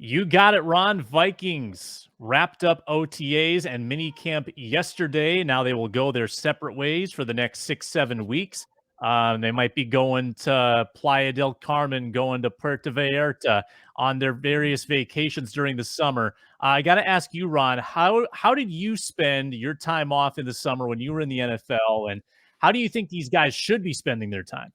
You got it, Ron. Vikings wrapped up OTAs and minicamp yesterday. Now they will go their separate ways for the next 6-7 weeks. They might be going to Playa del Carmen, going to Puerto Vallarta on their various vacations during the summer. I got to ask you, Ron, how did you spend your time off in the summer when you were in the NFL, and how do you think these guys should be spending their time?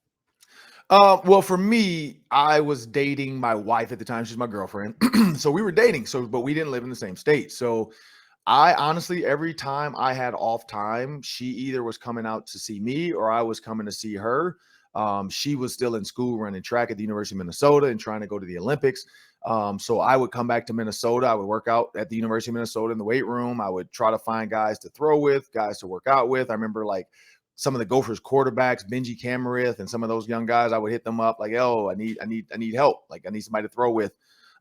Well, for me, I was dating my wife at the time. She's my girlfriend. So we were dating. But we didn't live in the same state. So I honestly, every time I had off time, she either was coming out to see me or I was coming to see her. She was still in school running track at the University of Minnesota and trying to go to the Olympics. So I would come back to Minnesota. I would work out at the University of Minnesota in the weight room. I would try to find guys to throw with, guys to work out with. I remember like some of the Gophers quarterbacks, Benji Camarith, and some of those young guys, I would hit them up like, "Oh, I need help. Like I need somebody to throw with."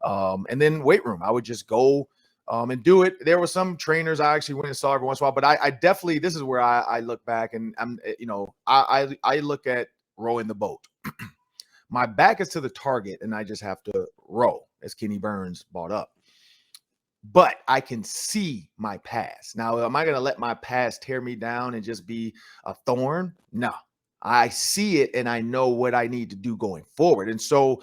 And then weight room, I would just go and do it. There were some trainers I actually went and saw every once in a while, but I definitely, this is where I look back and I look at rowing the boat. My back is to the target and I just have to row, as Kenny Burns brought up. But I can see my past. Now, am I going to let my past tear me down and just be a thorn? No, I see it and I know what I need to do going forward. And so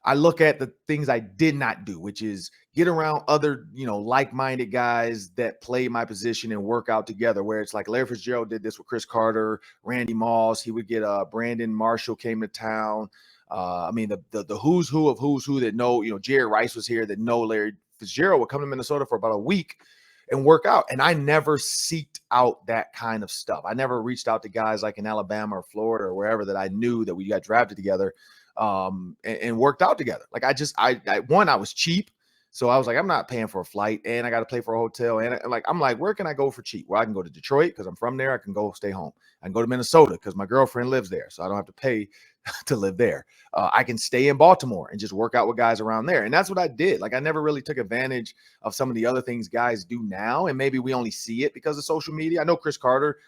I look at the things I did not do, which is get around other, like-minded guys that play my position and work out together, where it's like Larry Fitzgerald did this with Chris Carter, Randy Moss. He would get Brandon Marshall came to town. The who's who of who's who that know, Jerry Rice was here that know Larry Fitzgerald would come to Minnesota for about a week and work out. And I never seeked out that kind of stuff. I never reached out to guys like in Alabama or Florida or wherever that I knew that we got drafted together and worked out together. Like I was cheap. So I was like, I'm not paying for a flight and I got to pay for a hotel. And I'm like, where can I go for cheap? Well, I can go to Detroit because I'm from there. I can go stay home. I can go to Minnesota because my girlfriend lives there. So I don't have to pay to live there. I can stay in Baltimore and just work out with guys around there. And that's what I did. Like I never really took advantage of some of the other things guys do now. And maybe we only see it because of social media. I know Chris Carter,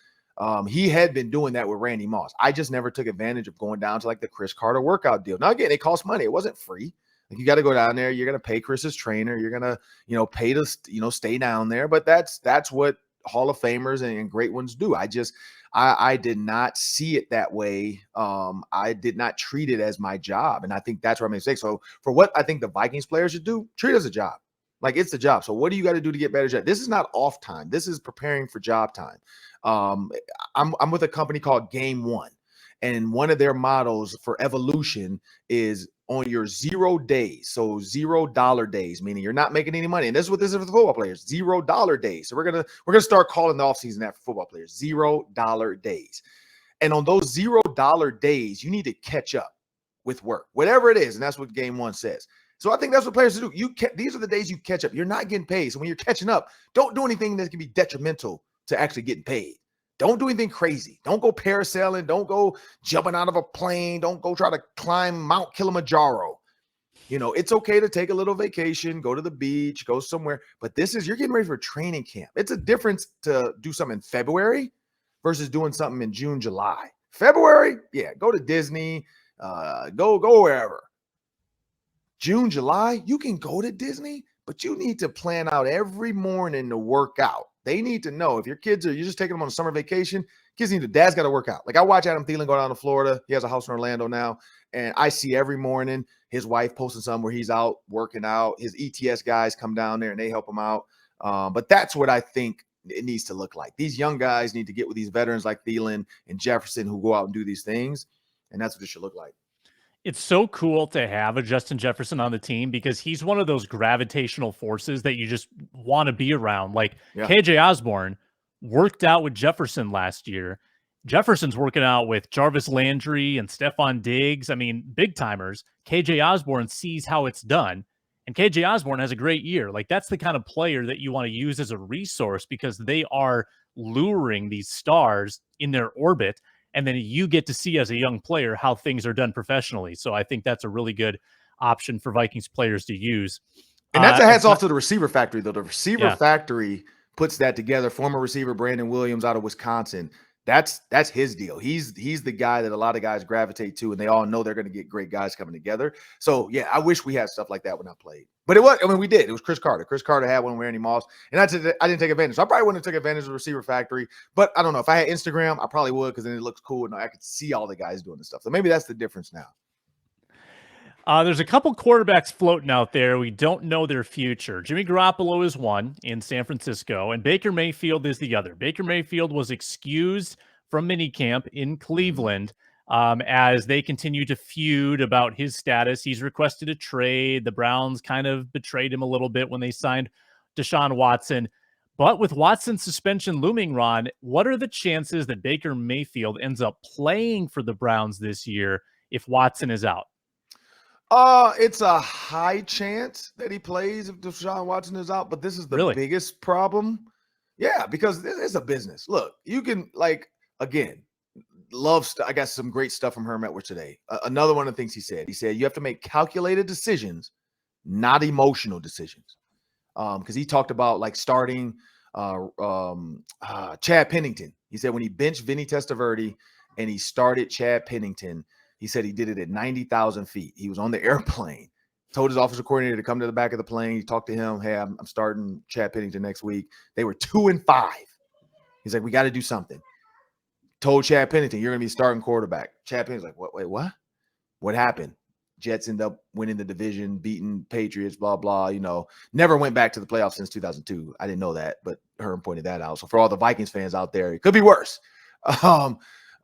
he had been doing that with Randy Moss. I just never took advantage of going down to like the Chris Carter workout deal. Now, again, it costs money. It wasn't free. Like you got to go down there. You're going to pay Chris's trainer. You're going to, pay to, stay down there. But that's what Hall of Famers and great ones do. I did not see it that way. I did not treat it as my job. And I think that's where I made a mistake. So for what I think the Vikings players should do, treat it as a job. Like it's the job. So what do you got to do to get better? This is not off time. This is preparing for job time. I'm with a company called Game One. And one of their models for evolution is on your 0 days. So $0 days, meaning you're not making any money. And this is what this is for the football players, $0 days. So we're gonna start calling the offseason that for football players, $0 days. And on those $0 days, you need to catch up with work, whatever it is. And that's what Game One says. So I think that's what players do. These are the days you catch up. You're not getting paid. So when you're catching up, don't do anything that can be detrimental to actually getting paid. Don't do anything crazy. Don't go parasailing. Don't go jumping out of a plane. Don't go try to climb Mount Kilimanjaro. It's okay to take a little vacation, go to the beach, go somewhere. But you're getting ready for training camp. It's a difference to do something in February versus doing something in June, July. February, yeah, go to Disney, go wherever. June, July, you can go to Disney, but you need to plan out every morning to work out. They need to know if your kids you're just taking them on a summer vacation, dad's got to work out. Like I watch Adam Thielen go down to Florida. He has a house in Orlando now. And I see every morning his wife posting something where he's out working out. His ETS guys come down there and they help him out. But that's what I think it needs to look like. These young guys need to get with these veterans like Thielen and Jefferson who go out and do these things. And that's what it should look like. It's so cool to have a Justin Jefferson on the team because he's one of those gravitational forces that you just want to be around. Like KJ Osborne worked out with Jefferson last year. Jefferson's working out with Jarvis Landry and Stephon Diggs. I mean, big timers. KJ Osborne sees how it's done. And KJ Osborne has a great year. Like that's the kind of player that you want to use as a resource because they are luring these stars in their orbit. And then you get to see as a young player how things are done professionally. So I think that's a really good option for Vikings players to use. And that's a hats off to the receiver factory, though. The receiver factory puts that together. Former receiver Brandon Williams out of Wisconsin. That's his deal. He's the guy that a lot of guys gravitate to, and they all know they're going to get great guys coming together. So, yeah, I wish we had stuff like that when I played. But it was, I mean, we did. It was Chris Carter. Chris Carter had one with Randy Moss, and I didn't take advantage. So I probably wouldn't have took advantage of the receiver factory. But I don't know. If I had Instagram, I probably would, because then it looks cool and I could see all the guys doing this stuff. So maybe that's the difference now. There's a couple quarterbacks floating out there. We don't know their future. Jimmy Garoppolo is one in San Francisco, and Baker Mayfield is the other. Baker Mayfield was excused from minicamp in Cleveland as they continue to feud about his status. He's requested a trade. The Browns kind of betrayed him a little bit when they signed Deshaun Watson. But with Watson's suspension looming, Ron, what are the chances that Baker Mayfield ends up playing for the Browns this year if Watson is out? It's a high chance that he plays if Deshaun Watson is out, but this is the biggest problem. Yeah, because it's a business. Look, you can, like, again, I got some great stuff from Herm Edwards today. Another one of the things he said you have to make calculated decisions, not emotional decisions. Because he talked about like starting Chad Pennington. He said when he benched Vinny Testaverde and he started Chad Pennington, he said he did it at 90,000 feet. He was on the airplane, told his offensive coordinator to come to the back of the plane. He talked to him. Hey, I'm starting Chad Pennington next week. They were 2-5. He's like, we got to do something. Told Chad Pennington, you're going to be starting quarterback. Chad Pennington's like, what? Wait, what? What happened? Jets end up winning the division, beating Patriots, blah, blah, never went back to the playoffs since 2002. I didn't know that, but Herm pointed that out. So for all the Vikings fans out there, it could be worse.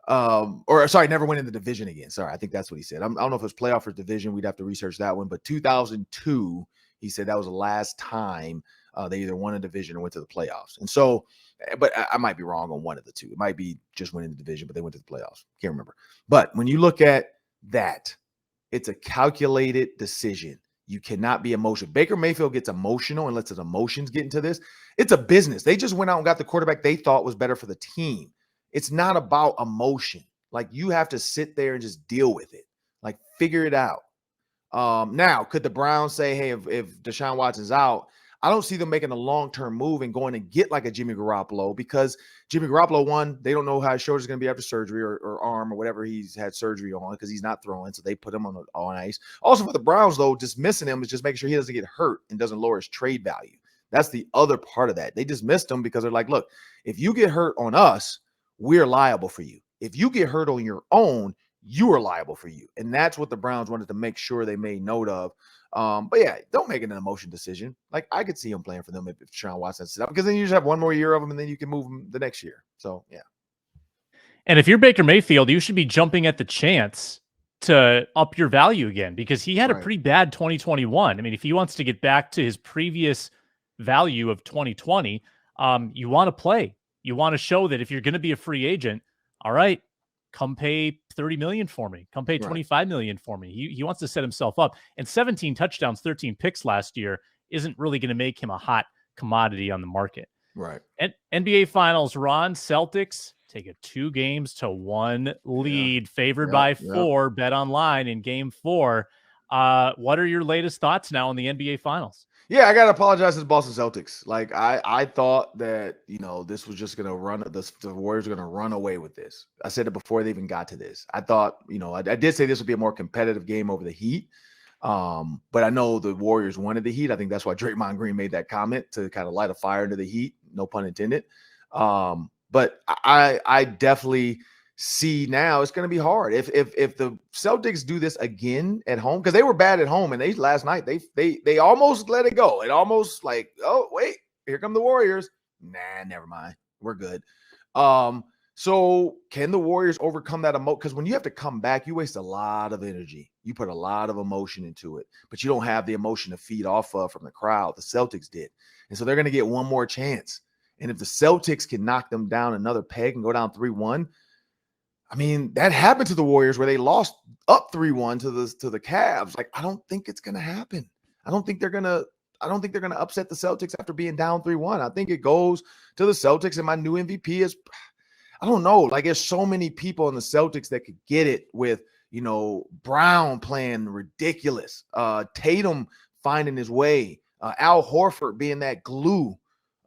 Never went in the division again. Sorry, I think that's what he said. I don't know if it was playoff or division. We'd have to research that one. But 2002, he said that was the last time they either won a division or went to the playoffs. And so, but I might be wrong on one of the two. It might be just winning the division, but they went to the playoffs. Can't remember. But when you look at that, it's a calculated decision. You cannot be emotional. Baker Mayfield gets emotional and lets his emotions get into this. It's a business. They just went out and got the quarterback they thought was better for the team. It's not about emotion. Like, you have to sit there and just deal with it. Like, figure it out. Now, could the Browns say, hey, if Deshaun Watson's out, I don't see them making a long-term move and going to get like a Jimmy Garoppolo, because Jimmy Garoppolo, one, they don't know how his shoulder's going to be after surgery or arm or whatever he's had surgery on, because he's not throwing, so they put him on ice. Also, for the Browns, though, dismissing him is just making sure he doesn't get hurt and doesn't lower his trade value. That's the other part of that. They dismissed him because they're like, look, if you get hurt on us, we're liable for you. If you get hurt on your own, you are liable for you. And that's what the Browns wanted to make sure they made note of. But yeah, don't make an emotion decision. Like, I could see him playing for them if Deshaun Watson sits out, because then you just have one more year of him and then you can move him the next year. So yeah. And if you're Baker Mayfield, you should be jumping at the chance to up your value again, because he had a pretty bad 2021. I mean, if he wants to get back to his previous value of 2020, you want to play. You want to show that if you're going to be a free agent, all right, come pay $30 million for me. Come pay $25 million for me. He wants to set himself up. And 17 touchdowns, 13 picks last year isn't really going to make him a hot commodity on the market. Right. And NBA Finals, Ron, Celtics take a 2-1 lead, favored by 4. Bet online in Game 4. What are your latest thoughts now on the NBA Finals? Yeah, I gotta apologize to the Boston Celtics. Like, I thought that, this was just gonna run, the Warriors are gonna run away with this. I said it before they even got to this. I thought, I did say this would be a more competitive game over the Heat. But I know the Warriors wanted the Heat. I think that's why Draymond Green made that comment, to kind of light a fire into the Heat, no pun intended. But I definitely see now it's going to be hard if the Celtics do this again at home, because they were bad at home, and last night they almost let it go. It almost like, oh wait, here come the Warriors. Nah, never mind, we're good. So can the Warriors overcome that emotion? Because when you have to come back, you waste a lot of energy. You put a lot of emotion into it, but you don't have the emotion to feed off of from the crowd. The Celtics did, and so they're going to get one more chance. And if the Celtics can knock them down another peg and go down 3-1. I mean, that happened to the Warriors where they lost up 3-1 to the Cavs. Like, I don't think it's going to happen. I don't think they're going to upset the Celtics after being down 3-1. I think it goes to the Celtics, and my new MVP is, I don't know. Like, there's so many people in the Celtics that could get it with, Brown playing ridiculous, Tatum finding his way, Al Horford being that glue,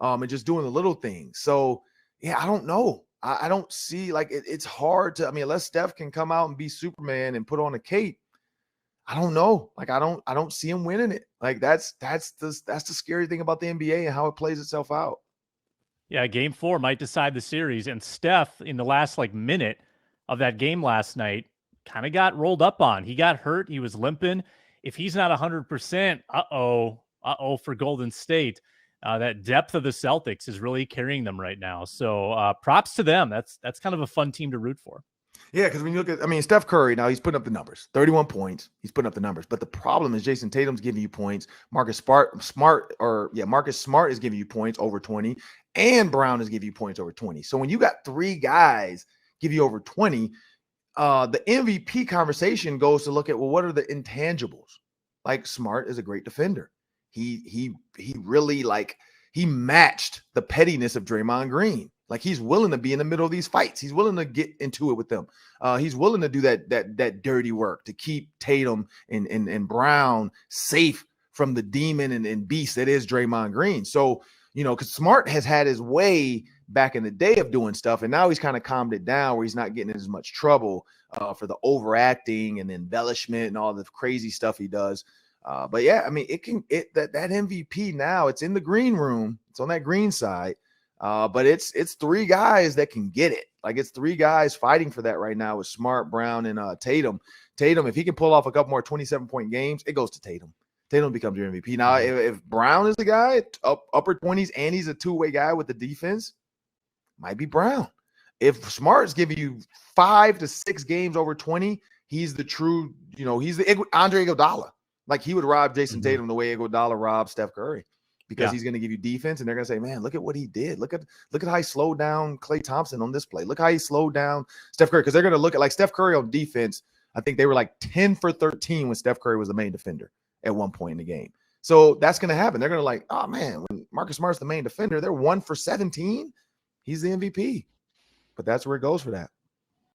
and just doing the little things. So yeah, I don't know. I don't see, like, it's hard to, unless Steph can come out and be Superman and put on a cape, I don't know. Like I don't see him winning it. Like that's the scary thing about the NBA and how it plays itself out. Yeah, game 4 might decide the series. And Steph, in the last like minute of that game last night, kind of got rolled up on. He got hurt. He was limping. If he's not 100%, uh-oh for Golden State. That depth of the Celtics is really carrying them right now. So props to them. That's kind of a fun team to root for. Yeah, because when you look at, I mean, Steph Curry, now he's putting up the numbers, 31 points. He's putting up the numbers. But the problem is Jason Tatum's giving you points. Marcus Smart is giving you points over 20. And Brown is giving you points over 20. So when you got 3 guys give you over 20, the MVP conversation goes to look at, well, what are the intangibles? Like Smart is a great defender. He really he matched the pettiness of Draymond Green. Like he's willing to be in the middle of these fights. He's willing to get into it with them. He's willing to do that dirty work to keep Tatum and Brown safe from the demon and beast that is Draymond Green. So, because Smart has had his way back in the day of doing stuff, and now he's kind of calmed it down where he's not getting in as much trouble for the overacting and embellishment and all the crazy stuff he does. But yeah, I mean, that MVP now, it's in the green room. It's on that green side. But it's 3 guys that can get it. Like it's 3 guys fighting for that right now with Smart, Brown, and Tatum. Tatum, if he can pull off a couple more 27-point games, it goes to Tatum. Tatum becomes your MVP. Now, if Brown is the guy, upper 20s, and he's a two-way guy with the defense, might be Brown. If Smart's giving you 5 to 6 games over 20, he's the true, he's the Andre Iguodala. Like he would rob Jason Tatum the way Iguodala robbed Steph Curry. Because he's going to give you defense, and they're going to say, man, look at what he did. Look at how he slowed down Klay Thompson on this play. Look how he slowed down Steph Curry. Because they're going to look at like Steph Curry on defense. I think they were like 10 for 13 when Steph Curry was the main defender at one point in the game. So that's going to happen. They're going to like, oh man, when Marcus Smart's the main defender, they're 1 for 17. He's the MVP. But that's where it goes for that.